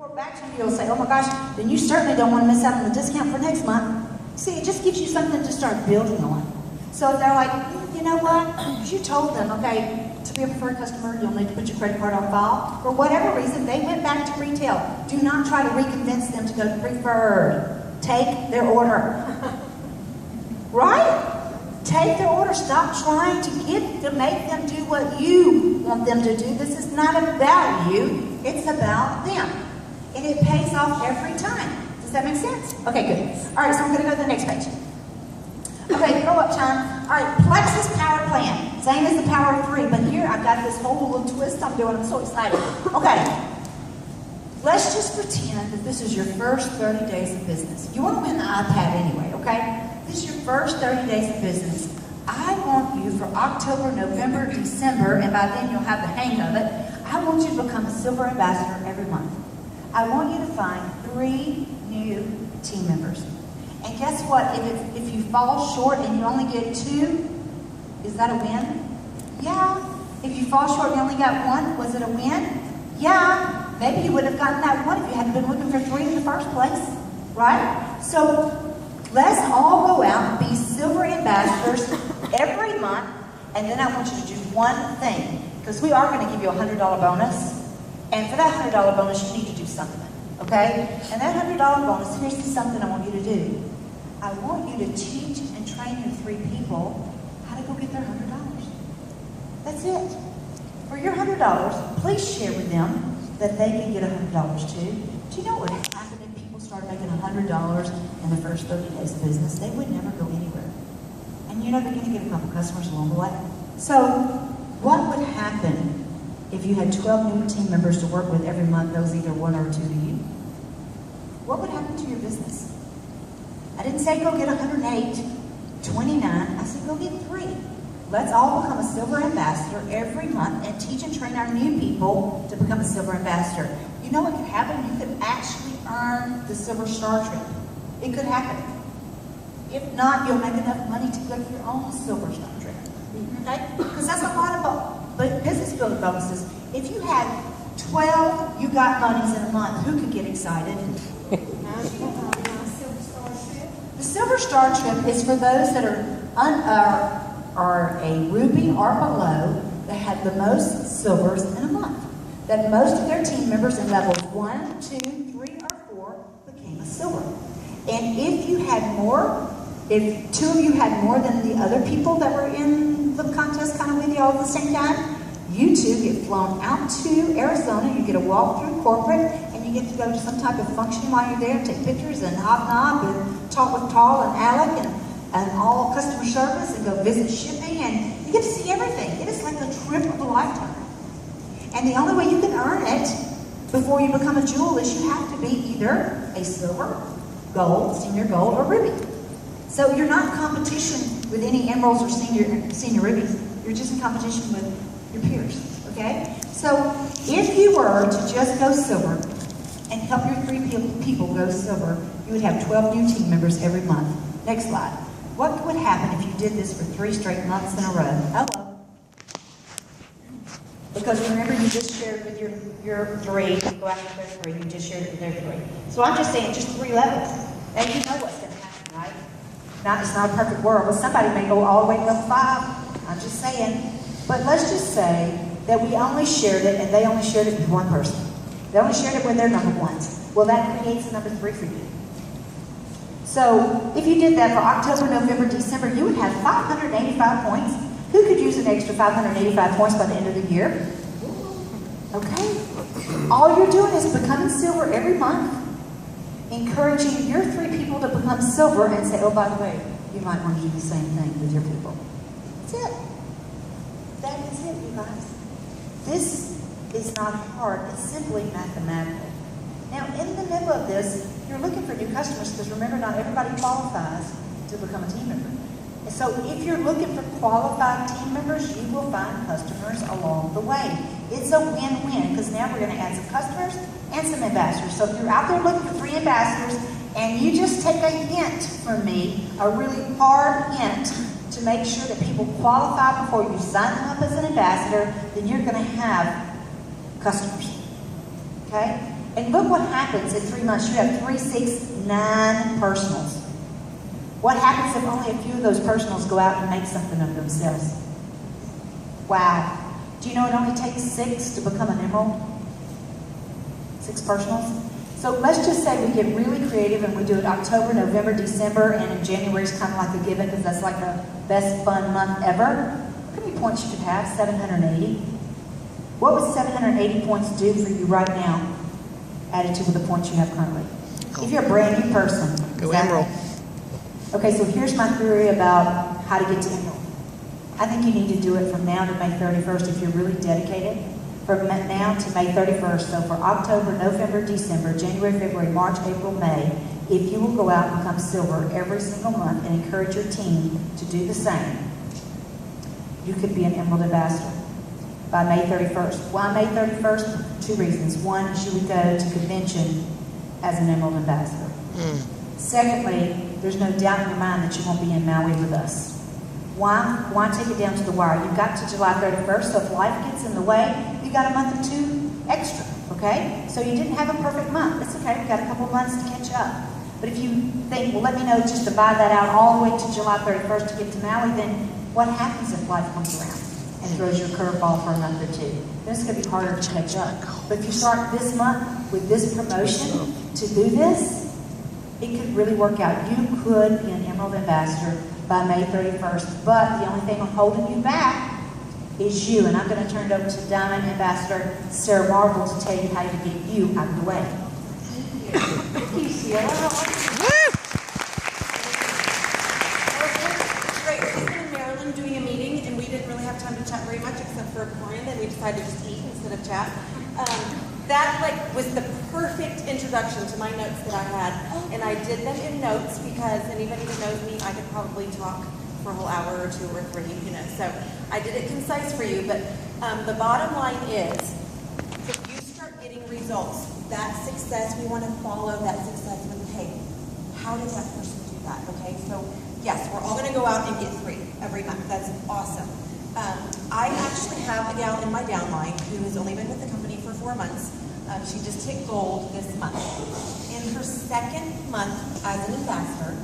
report back to you, you'll say, oh my gosh, then you certainly don't want to miss out on the discount for next month. See, it just gives you something to start building on. So if they're like, you know what, you told them, okay, to be a preferred customer, you'll need to put your credit card on file. For whatever reason, they went back to retail. Do not try to reconvince them to go to preferred. Take their order. Right? Take their order. Stop trying to make them do what you want them to do. This is not about you. It's about them. And it pays off every time. Does that make sense? Okay, good. All right, so I'm going to go to the next page. Okay, throw up time. All right, Plexus Power Plan. Same as the Power of 3, but here I've got this whole little twist I'm doing. I'm so excited. Okay, let's just pretend that this is your first 30 days of business. You want to win the iPad anyway, okay? This is your first 30 days of business. I want you for October, November, December, and by then you'll have the hang of it, I want you to become a silver ambassador every month. I want you to find 3 new team members. And guess what? If you fall short and you only get 2, is that a win? Yeah. If you fall short and you only got 1, was it a win? Yeah. Maybe you would have gotten that 1 if you hadn't been looking for 3 in the first place, right? So let's all go out and be silver ambassadors every month, and then I want you to do one thing, because we are going to give you a $100 bonus, and for that $100 bonus, you need to do something, okay? And that $100 bonus, here's something I want you to do. I want you to teach and train your 3 people how to go get their $100. That's it. For your $100, please share with them that they can get $100 too. Do you know what would happen if people started making $100 in the first 30 days of business? They would never go anywhere. And you know they're going to get a couple customers along the way. So what would happen if you had 12 new team members to work with every month, those either 1 or 2 to you? What would happen to your business? I didn't say go get 108, 29. I said go get 3. Let's all become a silver ambassador every month and teach and train our new people to become a silver ambassador. You know what could happen? You could actually earn the Silver Star trip. It could happen. If not, you'll make enough money to go to your own Silver Star trip. Okay? Because that's a lot of business building bonuses. If you had 12 you got monies in a month, who could get excited? The Silver Star trip is for those that are a ruby or below that have the most silvers in a month. That most of their team members in levels 1, 2, 3, or 4 became a silver. And if you had more, if 2 of you had more than the other people that were in the contest kind of with you all at the same time, you 2 get flown out to Arizona, you get a walk through corporate, and you get to go to some type of function while you're there, take pictures and hobnob and talk with Paul and Alec and all customer service and go visit shipping, and you get to see everything. It is like a trip of a lifetime. And the only way you can earn it before you become a jewel is you have to be either a silver, gold, senior gold, or ruby. So you're not in competition with any emeralds or senior rubies. You're just in competition with your peers, okay? So if you were to just go silver and help your 3 people go silver, you would have 12 new team members every month. Next slide. What would happen if you did this for 3 straight months in a row? Hello. Because remember, you just shared with your 3, you go after their 3, you just shared with their 3. So I'm just saying, just 3 levels. And you know what's going to happen, right? It's not a perfect world, but somebody may go all the way to level 5. I'm just saying. But let's just say that we only shared it, and they only shared it with 1 person. They only shared it with their number 1s. Well, that creates a number 3 for you. So if you did that for October, November, December, you would have 585 points. Who could use an extra 585 points by the end of the year? Okay. All you're doing is becoming silver every month, encouraging your 3 people to become silver and say, oh, by the way, you might want to do the same thing with your people. That's it. That is it, you guys. This is not hard. It's simply mathematical. Now, in the middle of this, you're looking for new customers because remember, not everybody qualifies to become a team member. And so if you're looking for qualified team members, you will find customers along the way. It's a win-win because now we're going to add some customers and some ambassadors. So if you're out there looking for 3 ambassadors and you just take a hint from me, a really hard hint to make sure that people qualify before you sign them up as an ambassador, then you're going to have customers. Okay? And look what happens in 3 months. You have 3, 6, 9 personals. What happens if only a few of those personals go out and make something of themselves? Wow. Do you know it only takes 6 to become an emerald? 6 personals? So let's just say we get really creative and we do it October, November, December, and in January is kind of like a given because that's like the best fun month ever. Look how many points you could have, 780. What would 780 points do for you right now, added to the points you have currently? If you're a brand new person. Go Emerald. Okay, so here's my theory about how to get to Emerald. I think you need to do it from now to May 31st if you're really dedicated. From now to May 31st, so for October, November, December, January, February, March, April, May, if you will go out and become silver every single month and encourage your team to do the same, you could be an Emerald Ambassador by May 31st. Why May 31st? 2 reasons. One is you would go to convention as an Emerald Ambassador. Secondly, there's no doubt in your mind that you won't be in Maui with us. Why take it down to the wire? You've got to July 31st, so if life gets in the way, you got a month or 2 extra, okay? So you didn't have a perfect month. It's okay, you've got a couple months to catch up. But if you think, well, let me know just to buy that out all the way to July 31st to get to Maui, then what happens if life comes around and throws you a curveball for a month or 2? Then it's going to be harder to catch up. But if you start this month with this promotion to do this, it could really work out. You could be an Emerald Ambassador by May 31st, but the only thing holding you back is you, and I'm going to turn it over to Diamond Ambassador Sara Marble to tell you how to get you out of the way. Thank you, Sheila. Great. We've been in Maryland doing a meeting, and we didn't really have time to chat very much except for Miranda, and we decided to just eat instead of chat. That was the perfect introduction to my notes that I had, and I did them in notes because anybody who knows me, I could probably talk for a whole hour or 2 or 3, So I did it concise for you, but the bottom line is, if you start getting results, that success, we want to follow that success with, hey, how did that person do that? Okay, so yes, we're all going to go out and get 3 every month. That's awesome. I actually have a gal in my downline who has only been with the company for 4 months. She just hit gold this month. In her 2nd month as an ambassador,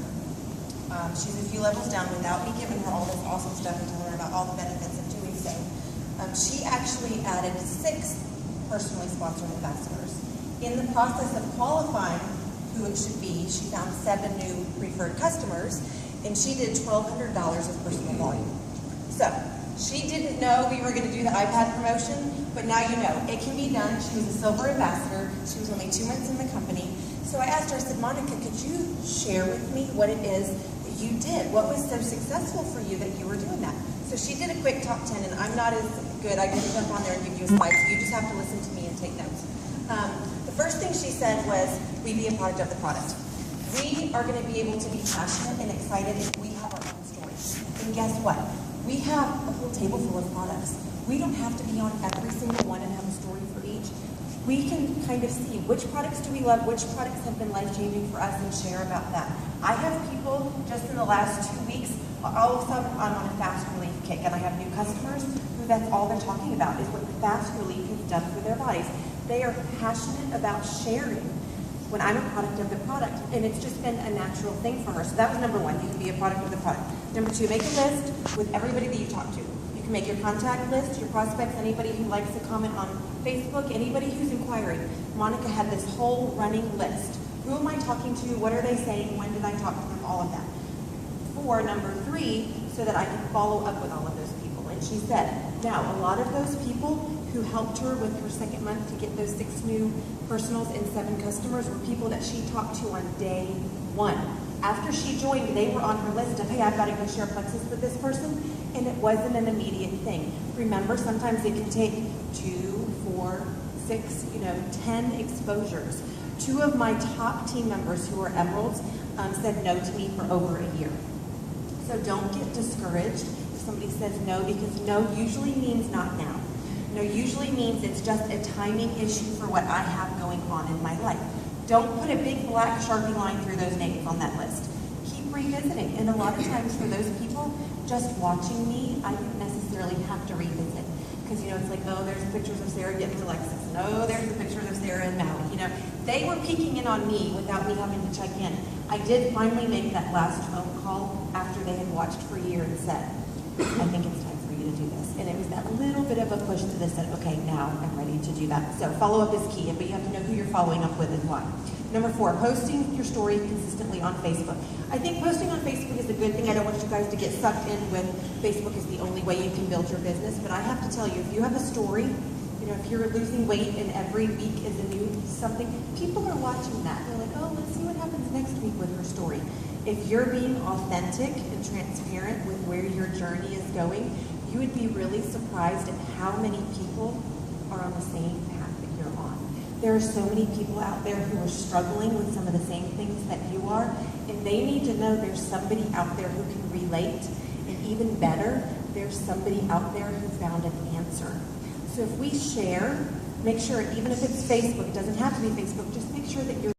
she's a few levels down without me giving her all this awesome stuff and telling her about all the benefits of doing so. She actually added 6 personally sponsored ambassadors. In the process of qualifying who it should be, she found 7 new preferred customers, and she did $1,200 of personal volume. So, she didn't know we were going to do the iPad promotion, but now you know. It can be done. She was a silver ambassador. She was only 2 months in the company. So I asked her, I said, Monica, could you share with me what it is that you did? What was so successful for you that you were doing that? So she did a quick top 10, and I'm not as good. I can jump on there and give you a slide, so you just have to listen to me and take notes. The first thing she said was, we be a product of the product. We are going to be able to be passionate and excited if we have our own story. And guess what? We have a whole table full of products. We don't have to be on every single one and have a story for each. We can kind of see which products do we love, which products have been life-changing for us, and share about that. I have people just in the last 2 weeks, all of a sudden I'm on a fast relief kick, and I have new customers who that's all they're talking about is what fast relief has done for their bodies. They are passionate about sharing when I'm a product of the product, and it's just been a natural thing for her. So that was number 1, you can be a product of the product. Number 2, make a list with everybody that you talk to. You can make your contact list, your prospects, anybody who likes to comment on Facebook, anybody who's inquiring. Monica had this whole running list. Who am I talking to? What are they saying? When did I talk to them? All of that. For number 3, so that I can follow up with all of those people. And she said, now, a lot of those people who helped her with her 2nd month to get those 6 new personals and 7 customers were people that she talked to on day 1. After she joined, they were on her list of, hey, I've got to go share plexus with this person, and it wasn't an immediate thing. Remember, sometimes it can take 2, 4, 6, 10 exposures. 2 of my top team members who are emeralds said no to me for over a year. So don't get discouraged if somebody says no, because no usually means not now. No usually means it's just a timing issue for what I have going on in my life. Don't put a big black Sharpie line through those names on that list. Keep revisiting. And a lot of times for those people, just watching me, I didn't necessarily have to revisit. Because, it's like, oh, there's pictures of Sara getting her Lexus. And oh, there's the picture of Sara and Maui. You know, they were peeking in on me without me having to check in. I did finally make that last phone call after they had watched for a year and said, I think it's time for you to do this. And it was that little bit of a push that they said, okay, now I'm ready to do that. So follow-up is key, but you have to know who you're following up with and why. Number 4, posting your story consistently on Facebook. I think posting on Facebook is a good thing. I don't want you guys to get sucked in with Facebook is the only way you can build your business, but I have to tell you, if you have a story, you know, if you're losing weight and every week is a new something, people are watching that. They're like, oh, let's see what happens next week with her story. If you're being authentic and transparent with where your journey is going, you would be really surprised at how many people are on the same path that you're on. There are so many people out there who are struggling with some of the same things that you are, and they need to know there's somebody out there who can relate, and even better, there's somebody out there who found an answer. So if we share, make sure, even if it's Facebook, it doesn't have to be Facebook, just make sure that you're